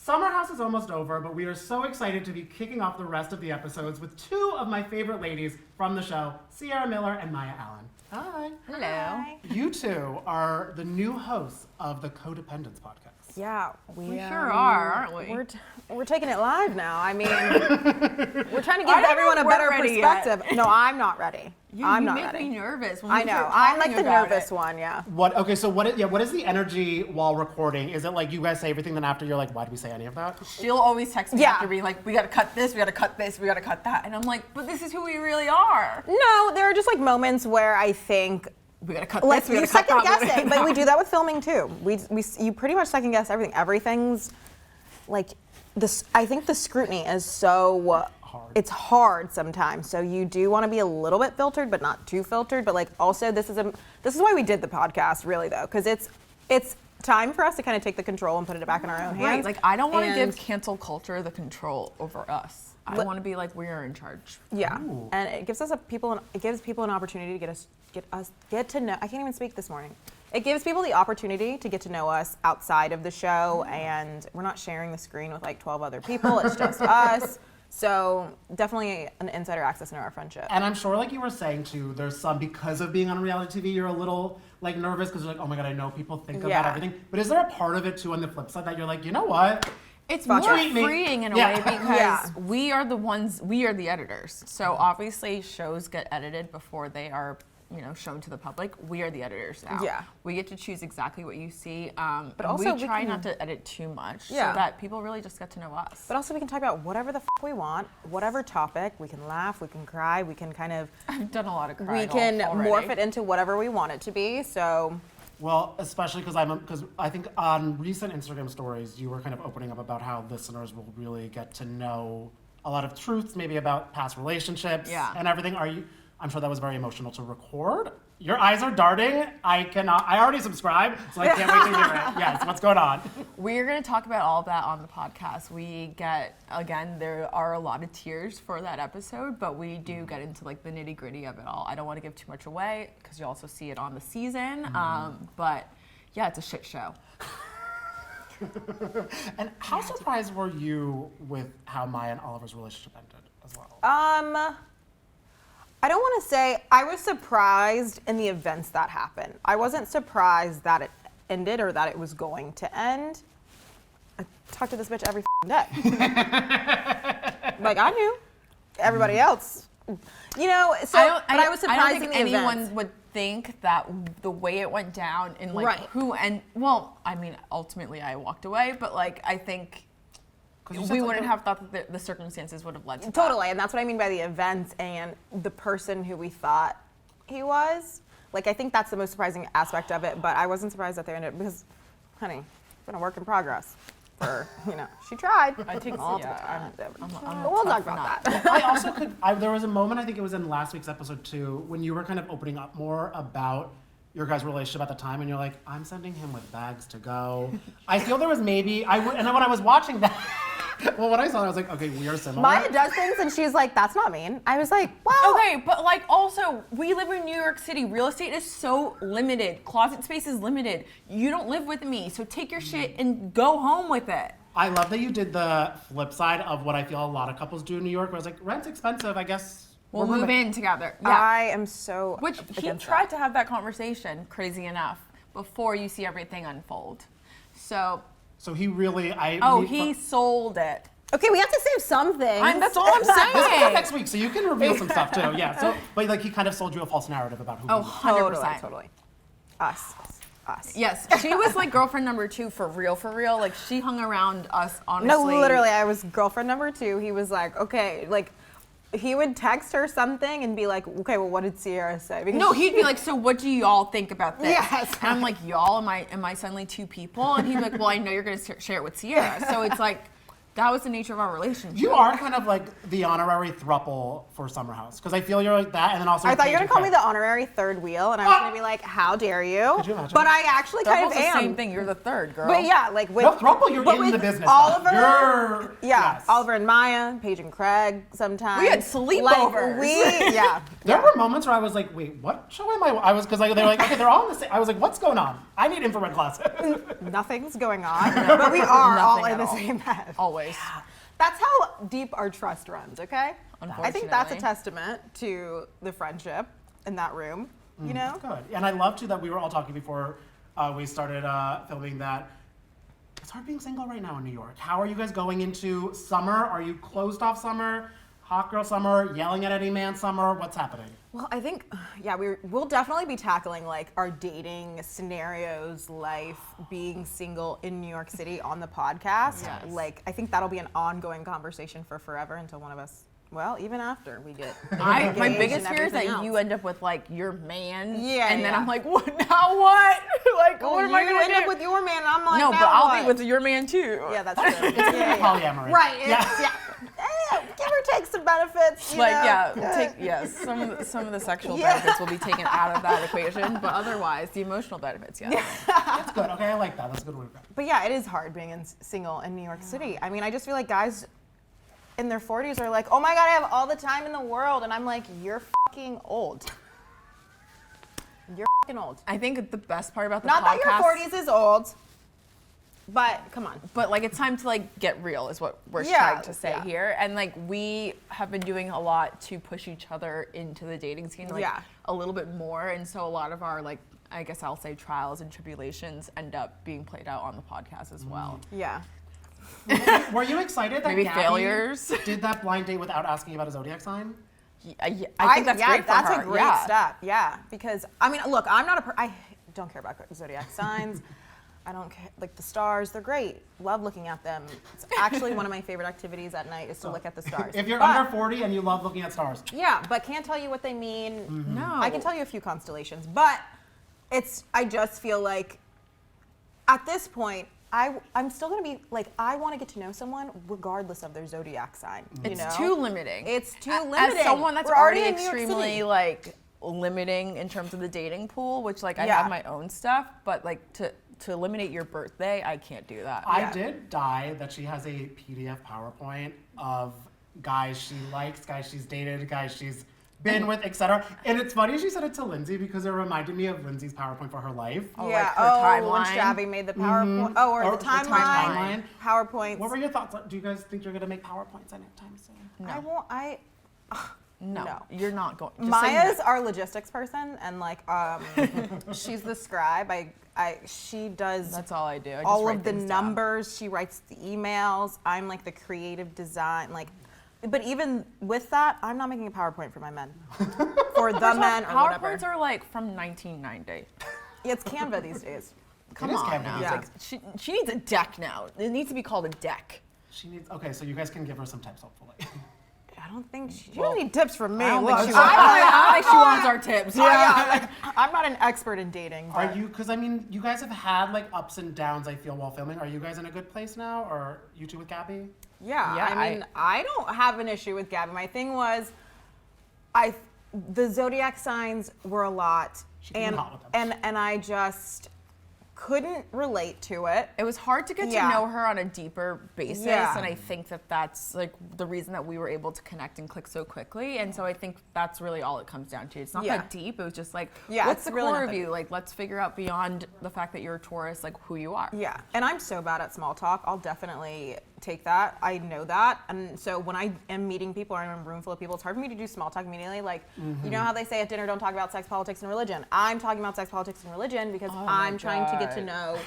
Summer House is almost over, but we are so excited to be kicking off the rest of the episodes with two of my favorite ladies from the show, Ciara Miller and Mya Allen. Hi. Hello. Hi. You two are the new hosts of the Codependence podcast. Yeah, We sure are, aren't we? We're taking it live now. I mean, we're trying to give everyone a better perspective. No, I'm not ready. I'm not ready. You make me nervous. When I we know. start I'm like talking the about nervous it. one. Yeah. What is the energy while recording? Is it like you guys say everything, then after you're like, why did we say any of that? She'll always text me Yeah. after being like, we gotta cut this, we gotta cut this, we gotta cut that. And I'm like, but this is who we really are. No, there are just like moments where I think We gotta cut like this, we you gotta cut second that. guess it, but we do that with filming too. You pretty much second guess everything. Everything's like this. I think the scrutiny is so Hard. It's hard sometimes. So you do want to be a little bit filtered, but not too filtered. But like also this is why we did the podcast really though, because it's time for us to kind of take the control and put it back in our own hands. Right, like I don't want to And- give cancel culture the control over us. I want to be like, we are in charge. Yeah, Ooh. and it gives people an opportunity to get to know. I can't even speak this morning. It gives people the opportunity to get to know us outside of the show, and we're not sharing the screen with like 12 other people. It's just us. So definitely an insider access into our friendship. And I'm sure, like you were saying too, there's some, because of being on reality TV, you're a little like nervous because you're like, oh my god, I know people think about Yeah. everything. But is there a part of it too on the flip side that you're like, you know what? It's Fuck more it. freeing in a Yeah. way because Yeah. we are the editors. So obviously shows get edited before they are, shown to the public. We are the editors now. Yeah. We get to choose exactly what you see. But also we we try can- not to edit too much Yeah. so that people really just get to know us. But also we can talk about whatever the we want, whatever topic. We can laugh, we can cry, we can kind of, I've done a lot of crying. we can already. morph it into whatever we want it to be. So Well, especially because I think on recent Instagram stories, you were kind of opening up about how listeners will really get to know a lot of truths, maybe about past relationships Yeah. and everything. I'm sure that was very emotional to record. Your eyes are darting. I already subscribed, so I can't wait to hear it. Yes, what's going on? We're going to talk about all of that on the podcast. There are a lot of tears for that episode, but we do get into like the nitty gritty of it all. I don't want to give too much away because you also see it on the season. But yeah, it's a shit show. And how surprised were you with how Mya and Oliver's relationship ended as well? I don't want to say I was surprised in the events that happened. I wasn't surprised that it ended or that it was going to end. I talk to this bitch every day. Like I knew. Everybody else, so. But I was surprised I don't think in the anyone events. would think that the way it went down and like Right. ultimately I walked away, but like I think you said we wouldn't something- have thought that the circumstances would have led to that. Totally, and that's what I mean by the events and the person who we thought he was. Like, I think that's the most surprising aspect of it, but I wasn't surprised that they ended because, honey, it's been a work in progress. She tried. I take Multiple yeah, times. I'm But we'll tough talk about nut. that. I also there was a moment, I think it was in last week's episode too, when you were kind of opening up more about your guys' relationship at the time, and you're like, I'm sending him with bags to go. I feel there was maybe, and then when I was watching that, well, when I saw it, I was like, okay, we are similar. Maya does things and she's like, that's not mean. I was like, well. Okay, but like also, we live in New York City. Real estate is so limited. Closet space is limited. You don't live with me, so take your shit and go home with it. I love that you did the flip side of what I feel a lot of couples do in New York, where it's like, rent's expensive, I guess. We'll we're move roommates. in together. Yeah. I am so Which he against tried that. to have that conversation, crazy enough, before you see everything unfold. So, So he really, he sold it. Okay, we have to save some things. That's all I'm This is for saying. next week, so you can reveal some stuff too. Yeah. So, but like he kind of sold you a false narrative about who. Oh, he was. 100%. Totally. Us. Yes, she was like girlfriend number 2 for real. Like she hung around us, honestly. No, literally, I was girlfriend number 2. He was like, okay, like, he would text her something and be like, okay, well, what did Ciara say? Because No, he'd be like, so what do y'all think about this? Yes. And I'm like, y'all, am I suddenly 2 people? And he'd be like, well, I know you're going to share it with Ciara. So it's like, that was the nature of our relationship. You are kind of like the honorary thruple for Summer House, because I feel you're like that, and then also. I with thought you were Paige gonna call me and the honorary third wheel, and I was gonna be like, how dare you? Could you imagine? But I actually kind of Double's the am. same thing. You're the third girl. But yeah, like with No, thruple, you're but in with the business. Oliver, You're yeah, yes. Oliver and Maya, Paige and Craig. Sometimes We had sleepovers. yeah, There were moments where I was like, wait, what show am I? I was, because they were like, okay, they're all in the same. I was like, what's going on? I need infrared glasses. Nothing's going on, but we are all Nothing in at the all. same bed. Always. That's how deep our trust runs, okay? I think that's a Unfortunately. testament to the friendship in that room, you know? Good. And I love, too, that we were all talking before we started filming that it's hard being single right now in New York. How are you guys going into summer? Are you closed off summer? Hot girl summer? Yelling at any man summer? What's happening? Well, I think, we'll definitely be tackling like our dating scenarios, life, being single in New York City on the podcast. Yes. Like, I think that'll be an ongoing conversation for forever until one of us, well, even after we get My engaged biggest and fear is that everything you else. end up with like your man, Yeah, and then yeah. I'm like, what now? What? Like, Well, what am I you gonna end do? up with your man, and I'm like, no, but now I'll what? be with your man too. Yeah, that's true. Yeah, Polyamory. Right. Yeah. Give or take some benefits. You Like know? some of the sexual Yeah. benefits will be taken out of that equation, but otherwise the emotional benefits, yeah. That's good. Okay, I like that. That's a good word. But yeah, it is hard being single in New York City. I mean, I just feel like guys in their 40s are like, oh my God, I have all the time in the world. And I'm like, you're fucking old. You're fucking old. I think the best part about the Not podcast, that your 40s is old, but come on. but like it's time to like get real is what we're Yeah, trying to say yeah. here, and like we have been doing a lot to push each other into the dating scene, like Yeah. a little bit more, and so a lot of our like, I guess I'll say trials and tribulations end up being played out on the podcast as well. Yeah. Were you excited that Maybe Gabby failures. did that blind date without asking about a zodiac sign? I think that's great for that's her. a great yeah. step. Yeah, because I mean, look, I'm not I don't care about zodiac signs. I don't care, like the stars, they're great. Love looking at them. It's actually one of my favorite activities at night is to look at the stars. If you're But- under 40 and you love looking at stars. Yeah, but can't tell you what they mean. No. I can tell you a few constellations, but I just feel like at this point, I'm still gonna be like, I want to get to know someone regardless of their zodiac sign. You It's know? too limiting. It's too As limiting. someone that's We're already already in New York extremely City. like limiting in terms of the dating pool, which like I Yeah. have my own stuff, but like to eliminate your birthday, I can't do that. I did die that she has a PDF PowerPoint of guys she likes, guys she's dated, guys she's been with, etc. And it's funny she said it to Lindsay because it reminded me of Lindsay's PowerPoint for her life. Oh, Yeah. like her when timeline? Shabby made the PowerPoint. Oh, or Or the the timeline. timeline. PowerPoints. What were your thoughts? Do you guys think you're gonna make PowerPoints anytime soon? I won't. no, no. you're not going. Just say Maya's no. our logistics person, and like, she's the scribe. She does That's all I do. I just all write of the things down. numbers. She writes the emails. I'm like the creative design. Like, but even with that, I'm not making a PowerPoint for my men, for the men or whatever. PowerPoints are like from 1990. Yeah, it's Canva these days. Come It is on Canva now. these Yeah. days. Like, she needs a deck now. It needs to be called a deck. She needs. Okay, so you guys can give her some tips, hopefully. I don't think she Well, don't need tips from me. I don't Look, think she wants. I don't think she wants our tips. I'm not an expert in dating. Are but- you? Because I mean, you guys have had like ups and downs. I feel while filming. Are you guys in a good place now, or you two with Gabby? Yeah, Yeah, I mean, I don't have an issue with Gabby. My thing was, the zodiac signs were a lot, She came in hot with them. and I just couldn't relate to it. It was hard to get Yeah. to know her on a deeper basis, Yeah. and I think that that's like the reason that we were able to connect and click so quickly. And so I think that's really all it comes down to. It's not Yeah. that deep. It was just like, Yeah, what's it's the really core of nothing. you? Like, let's figure out beyond the fact that you're a Taurus, like who you are. Yeah, and I'm so bad at small talk. I'll definitely take that. I know that, and so when I am meeting people or I'm in a room full of people, it's hard for me to do small talk immediately. Like, you know how they say at dinner, don't talk about sex, politics, and religion. I'm talking about sex, politics, and religion because Oh my I'm trying to get to God. know.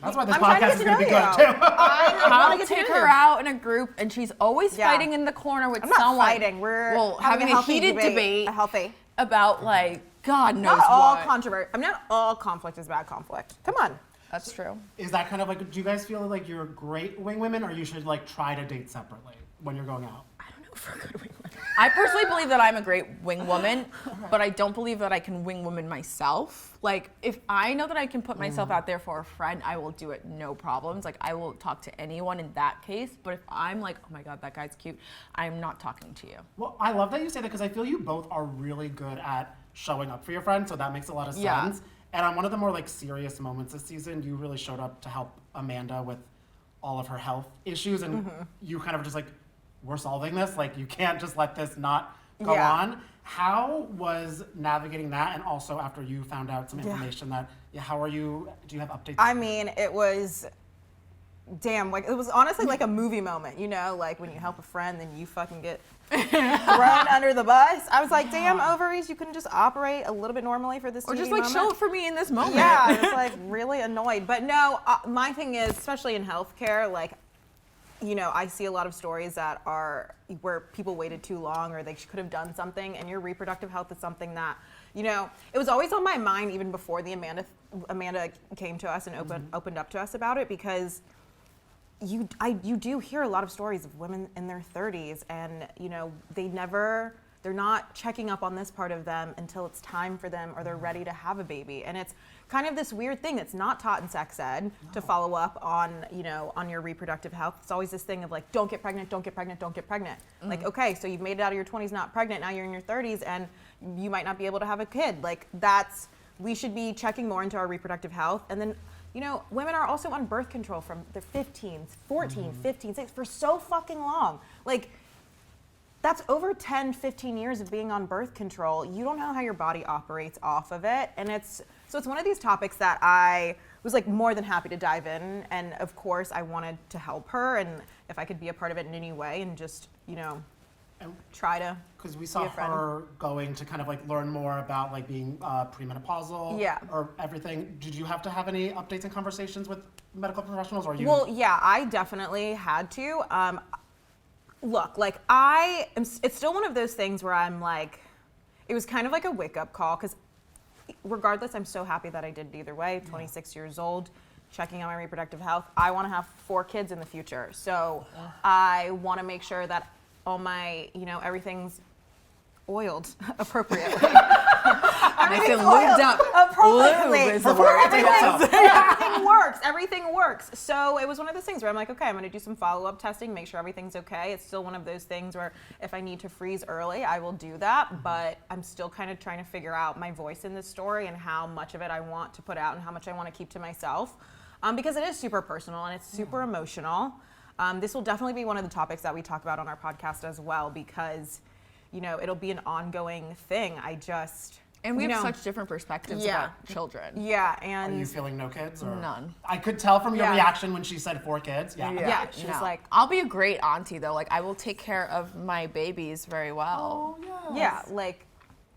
That's why this I'm trying to podcast get is to going to be know good you. too. I I'll want to get to take know her you. out in a group, and she's always Yeah. fighting in the corner with I'm not someone. fighting. We're well, having a healthy heated debate A healthy. about like God knows Not all what. controversy. I mean, not all conflict is bad conflict. Come on. That's true. Is that kind of like? Do you guys feel like you're great wing women, or you should like try to date separately when you're going out? I don't know if we're good wing women. I personally believe that I'm a great wing woman, but I don't believe that I can wing woman myself. Like, if I know that I can put myself out there for a friend, I will do it, no problems. Like, I will talk to anyone in that case. But if I'm like, oh my God, that guy's cute, I'm not talking to you. Well, I love that you say that because I feel you both are really good at showing up for your friends, so that makes a lot of sense. Yeah. And on one of the more like serious moments this season, you really showed up to help Amanda with all of her health issues, and you kind of were just like, we're solving this. Like, you can't just let this not go Yeah. on. How was navigating that, and also after you found out some information that, how are you, do you have updates? I mean, it was, damn, like, it was honestly like a movie moment, you know, like when you help a friend, then you fucking get thrown under the bus. I was like, damn, ovaries, you couldn't just operate a little bit normally for this Or TV just like moment? show it for me in this moment. Yeah, I was like really annoyed. But no, my thing is, especially in healthcare, like, you know, I see a lot of stories that are where people waited too long or they could have done something, and your reproductive health is something that, you know, it was always on my mind even before the Amanda came to us and opened up to us about it, because you do hear a lot of stories of women in their 30s, and you know, they're not checking up on this part of them until it's time for them or they're ready to have a baby. And it's kind of this weird thing that's not taught in sex ed to follow up on, you know, on your reproductive health. It's always this thing of like, don't get pregnant, don't get pregnant, don't get pregnant. Like, okay, so you've made it out of your 20s not pregnant, now you're in your 30s and you might not be able to have a kid. Like, we should be checking more into our reproductive health. And then, you know, women are also on birth control from their 15s, 14, 15, 16, for so fucking long. Like, that's over 10, 15 years of being on birth control. You don't know how your body operates off of it. And it's one of these topics that I was like more than happy to dive in. And of course I wanted to help her, and if I could be a part of it in any way and just, you know, try to. Because we saw her going to kind of like learn more about like being premenopausal or everything. Did you have to have any updates and conversations with medical professionals, or you? Well, yeah, I definitely had to. Look, like it's still one of those things where I'm like, it was kind of like a wake up call, because regardless, I'm so happy that I did it either way. 26 years old, checking on my reproductive health. I want to have 4 kids in the future. So I want to make sure that all my, you know, everything's oiled appropriately. Nice and lubed up. Appropriately. Lube is the word. Everything works. So it was one of those things where I'm like, okay, I'm going to do some follow-up testing, make sure everything's okay. It's still one of those things where if I need to freeze early, I will do that. But I'm still kind of trying to figure out my voice in this story and how much of it I want to put out and how much I want to keep to myself. Because it is super personal and it's super emotional. This will definitely be one of the topics that we talk about on our podcast as well, because, you know, it'll be an ongoing thing. And we have such different perspectives about children. Yeah, and are you feeling no kids? Or? None. I could tell from your reaction when she said 4 kids. Yeah, she was like, I'll be a great auntie though. Like, I will take care of my babies very well. Oh, yeah, like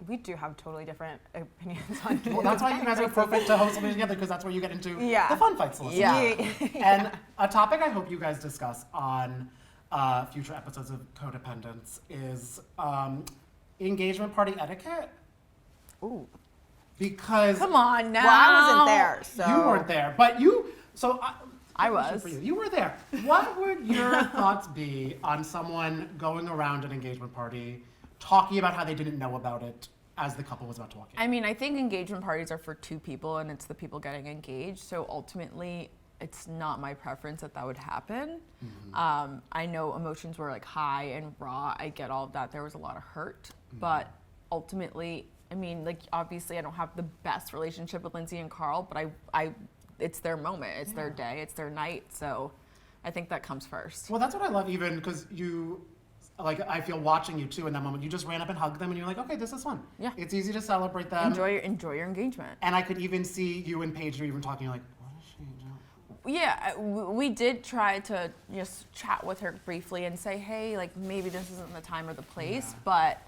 we do have totally different opinions on kids. Well, that's why you guys are perfect to host something together, because that's where you get into the fun fights. And a topic I hope you guys discuss on future episodes of Codependence is engagement party etiquette. Ooh. Because come on now. Well, I wasn't there, so you weren't there, but you. So I was. For you. You were there. What would your thoughts be on someone going around an engagement party, talking about how they didn't know about it as the couple was about to walk in? I mean, I think engagement parties are for 2 people, and it's the people getting engaged. So ultimately, it's not my preference that would happen. I know emotions were like high and raw. I get all of that. There was a lot of hurt, but ultimately, I mean, like, obviously I don't have the best relationship with Lindsay and Carl, but I it's their moment, it's their day, it's their night, so I think that comes first. Well, that's what I love, even because you, like, I feel watching you too in that moment. You just ran up and hugged them, and you're like, okay, this is fun. Yeah. It's easy to celebrate them. Enjoy your engagement. And I could even see you and Paige, you're even talking, you're like, what is she doing? Yeah, we did try to just chat with her briefly and say, hey, like, maybe this isn't the time or the place, but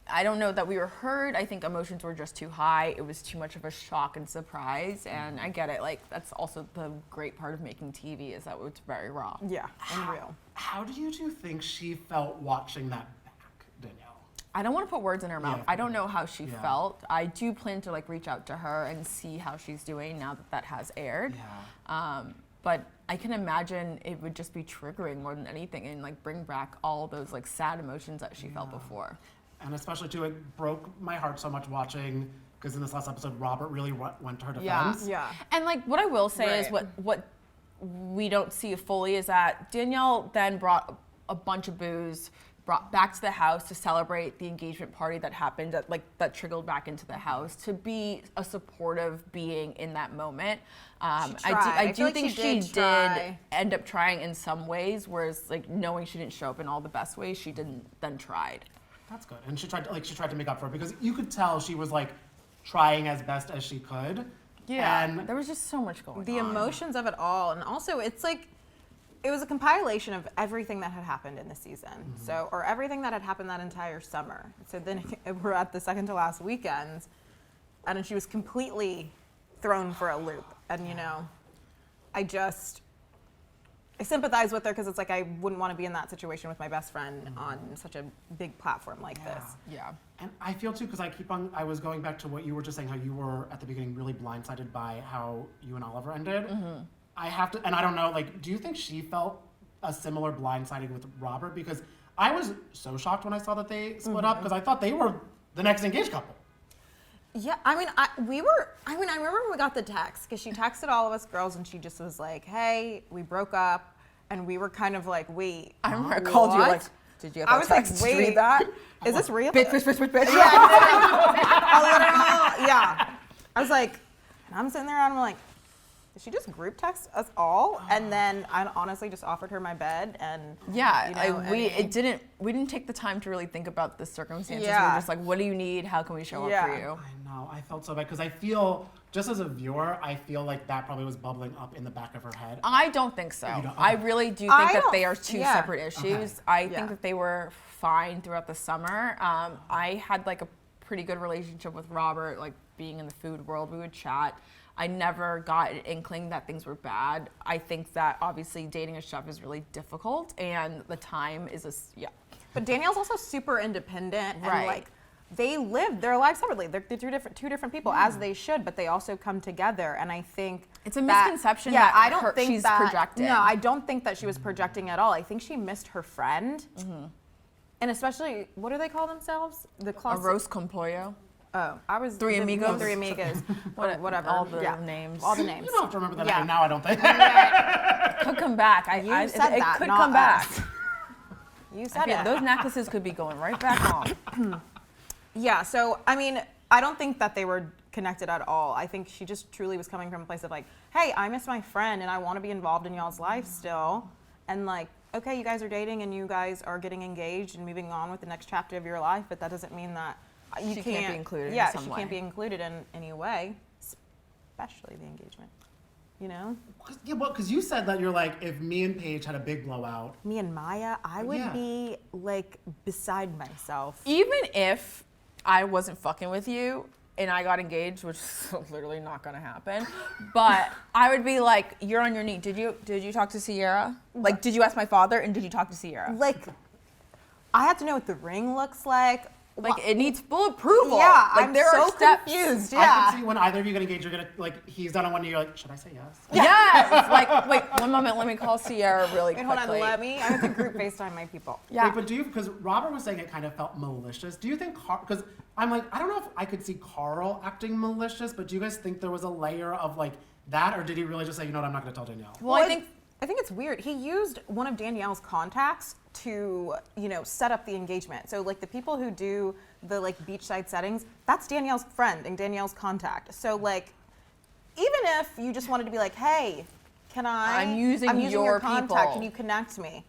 I don't know that we were heard. I think emotions were just too high. It was too much of a shock and surprise. And I get it. Like, that's also the great part of making TV, is that it's very raw. Yeah, and real. How do you two think she felt watching that back, Danielle? I don't want to put words in her mouth. Yeah. I don't know how she felt. I do plan to like reach out to her and see how she's doing now that has aired. Yeah. But I can imagine it would just be triggering more than anything, and like bring back all those like sad emotions that she felt before. And especially too, it broke my heart so much watching, because in this last episode, Robert really went to her defense. Yeah. And like what I will say is what we don't see fully is that Danielle then brought a bunch of booze back to the house to celebrate the engagement party that happened, that trickled back into the house, to be a supportive being in that moment. I do think she did end up trying in some ways, whereas like knowing she didn't show up in all the best ways, she didn't then tried. That's good. And she tried to make up for it because you could tell she was like trying as best as she could. Yeah, And there was just so much going on. The emotions of it all, and also it's like it was a compilation of everything that had happened in the season. So, or everything that had happened that entire summer. So then we're at the second to last weekend, and then she was completely thrown for a loop. And you know, I sympathize with her because it's like I wouldn't want to be in that situation with my best friend on such a big platform like this. Yeah. And I feel too, because I was going back to what you were just saying, how you were at the beginning really blindsided by how you and Oliver ended. I have to, and I don't know, like, do you think she felt a similar blindsiding with Robert? Because I was so shocked when I saw that they split up, because I thought they were the next engaged couple. Yeah, I mean, I remember when we got the text, because she texted all of us girls and she just was like, hey, we broke up. And we were kind of like, wait. I remember I called you like, did you have that text? Like, wait, read that? Is this real? Bitch, bitch, bitch, bitch, bitch. Yeah. I was like, and I'm sitting there and I'm like, did she just group text us all? And then I honestly just offered her my bed and yeah, you know, we didn't take the time to really think about the circumstances. Yeah. We were just like, what do you need? How can we show up for you? I know, I felt so bad, because I feel, just as a viewer, I feel like that probably was bubbling up in the back of her head. I don't think so. You don't? I really do think that they are two yeah. separate issues. Okay. I think that they were fine throughout the summer. I had like a pretty good relationship with Robert, like being in the food world, we would chat. I never got an inkling that things were bad. I think that obviously dating a chef is really difficult and the time is But Danielle's also super independent and Right. like they live their lives separately. They're two different people, as they should, but they also come together. And I think It's a misconception yeah, that I don't think she's that, projecting. No, I don't think that she was projecting at all. I think she missed her friend, and especially what do they call themselves? The a class. roast con pollo. Oh, I was Three Amigos? Three Amigos. Whatever. All the yeah. names. All the names. You don't have to remember that Yeah. name now, I don't think. Could come back. You said it that, could not come back. us. You I said feel it. those necklaces could be going right back on. Yeah, so I mean, I don't think that they were connected at all. I think she just truly was coming from a place of like, hey, I miss my friend and I want to be involved in y'all's life still. And like, okay, you guys are dating and you guys are getting engaged and moving on with the next chapter of your life, but that doesn't mean that She can't be included in Yeah, some she way. can't be included in any way, especially the engagement. You know? Yeah, well, because you said that you're like, if me and Paige had a big blowout. Me and Maya, I would Yeah. be like beside myself. Even if I wasn't fucking with you and I got engaged, which is literally not gonna happen, but I would be like, you're on your knee. Did you talk to Ciara? Like, did you ask my father and did you talk to Ciara? Like, I have to know what the ring looks like. Like, it needs full approval. Yeah, like, I'm there so are steps. confused. I Yeah. can see when either of you get engaged, you're gonna, like, he's done on one knee, you're like, should I say yes? Yes. Like, wait, one moment. Let me call Ciara really Wait, quickly. hold on, let me. I have to group FaceTime my people. Yeah. Wait, but do you, because Robert was saying it kind of felt malicious. Do you think, because I'm like, I don't know if I could see Carl acting malicious, but do you guys think there was a layer of like that, or did he really just say, you know what, I'm not going to tell Danielle? Well, I think it's weird. He used one of Danielle's contacts to, you know, set up the engagement. So like the people who do the like beachside settings, that's Danielle's friend and Danielle's contact. So like, even if you just wanted to be like, hey, I'm using your contact, people. can you connect me?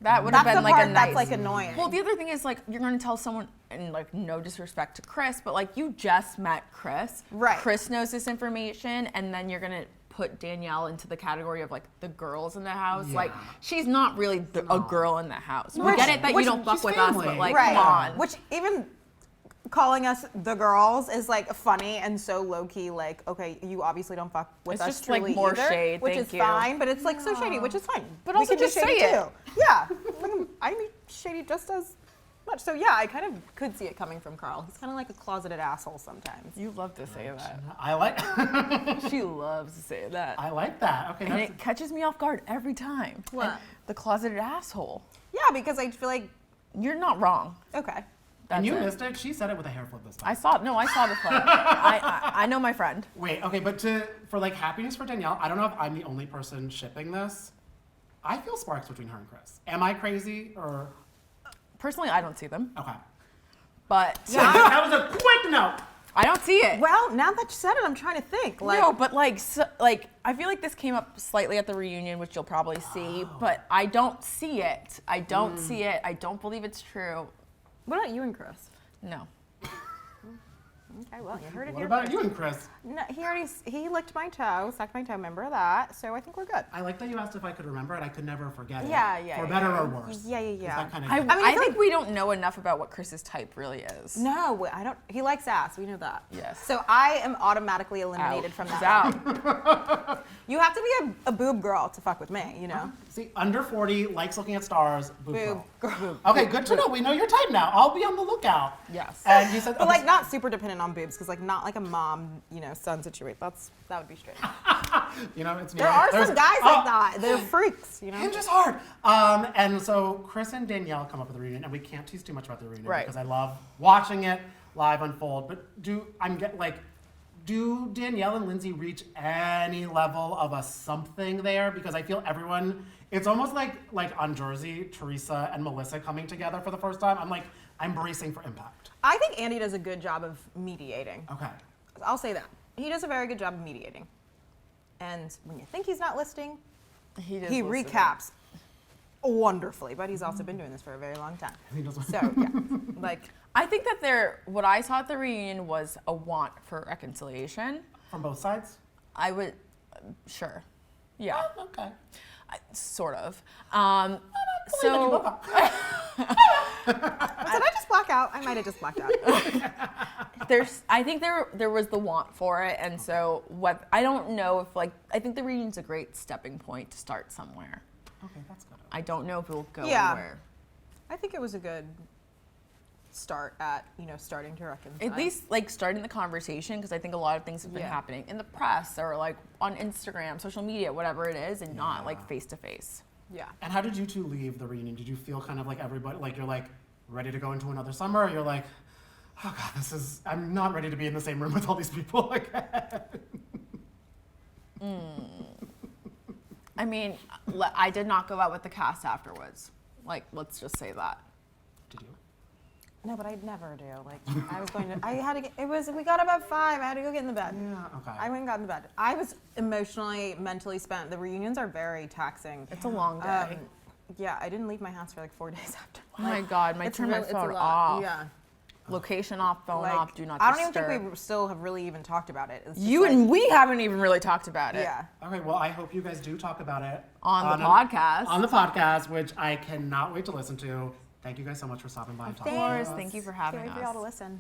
that would That's have the been like part a nice. that's like annoying. Well, the other thing is like you're going to tell someone, and like no disrespect to Chris, but like you just met Chris. Right. Chris knows this information, and then you're going to put Danielle into the category of like the girls in the house. Yeah. Like she's not really a girl in the house. We Which- get it that you which- don't fuck she's with us, family. but like right. come on. Which even calling us the girls is like funny and so low key. Like, okay, you obviously don't fuck with It's us just, like, truly more either, shade, which thank is you. fine. But it's like so shady, which is fine. But We also can be just shady say it. too. Yeah, like, I'm shady just as much. So yeah, I kind of could see it coming from Carl. He's kind of like a closeted asshole sometimes. You love to say that. I like, She loves to say that. I like that. Okay, And that's, it catches me off guard every time. What? And the closeted asshole. Yeah, because I feel like You're not wrong. okay. That's and you it. missed it. She said it with a hair flip this time. I saw the flip. I know my friend. Wait, okay, but for like happiness for Danielle, I don't know if I'm the only person shipping this. I feel sparks between her and Chris. Am I crazy or? Personally, I don't see them, Okay. but That was a quick no. I don't see it. Well, now that you said it, I'm trying to think. Like, No, but like I feel like this came up slightly at the reunion, which you'll probably see, but I don't see it. I don't see it. I don't believe it's true. What about you and Chris? No. Okay, well, you heard it What here about first. you and Chris? No, he licked my toe, sucked my toe. Remember that? So I think we're good. I like that you asked if I could remember it. I could never forget it. Yeah. For better or worse. Yeah. Is that kind of I, mean, I I feel think we don't know enough about what Chris's type really is. No, I don't. He likes ass. We know that. Yes. So I am automatically eliminated from She's that. out. You have to be a boob girl to fuck with me, you know? See, under 40, likes looking at stars, boob Boob girl. girl. Okay, good to know. We know your type now. I'll be on the lookout. Yes. And you said, But like not super dependent on boobs, because like not like a mom, son situation. That would be strange. it's me. There are There's- some guys like that. They're freaks, Hinge is hard. And so Chris and Danielle come up with a reunion, and we can't tease too much about the reunion Right. because I love watching it live unfold. But do Danielle and Lindsay reach any level of a something there? Because I feel everyone, it's almost like on Jersey, Teresa and Melissa coming together for the first time. I'm bracing for impact. I think Andy does a good job of mediating. Okay. I'll say that. He does a very good job of mediating. And when you think he's not listening, He recaps wonderfully. But he's also been doing this for a very long time. He does- So, yeah. I think that what I saw at the reunion was a want for reconciliation. From both sides? I would, sure. Yeah. Oh, okay. Sort of. Believe in you both. Did I just black out? I might have just blacked out. I think there was the want for it, and so I don't know if I think the reunion's a great stepping point to start somewhere. Okay, that's good. I don't know if it will go Yeah. anywhere. I think it was a good start at, starting to reconcile. At least starting the conversation, because I think a lot of things have been happening in the press or on Instagram, social media, whatever it is, and not face to face. Yeah. And how did you two leave the reunion? Did you feel kind of like everybody, you're ready to go into another summer? Or you're like, oh God, I'm not ready to be in the same room with all these people again. I mean, I did not go out with the cast afterwards. Let's just say that. Did you? No, but I'd never do. I was going to, we got up at 5. I had to go get in the bed. Yeah, okay. I went and got in the bed. I was emotionally, mentally spent. The reunions are very taxing. It's a long day. Yeah, I didn't leave my house for 4 days after. Oh my God, I turned my it's a phone lot. off. Yeah. Location off, phone off, do not I disturb. don't even think we still have really even talked about it. It's just and we haven't even really talked about it. Yeah. Okay, well, I hope you guys do talk about it On the podcast. On the podcast, which I cannot wait to listen to. Thank you guys so much for stopping by and Of talking course, to us. thank you for Can't having wait for us. y'all to listen.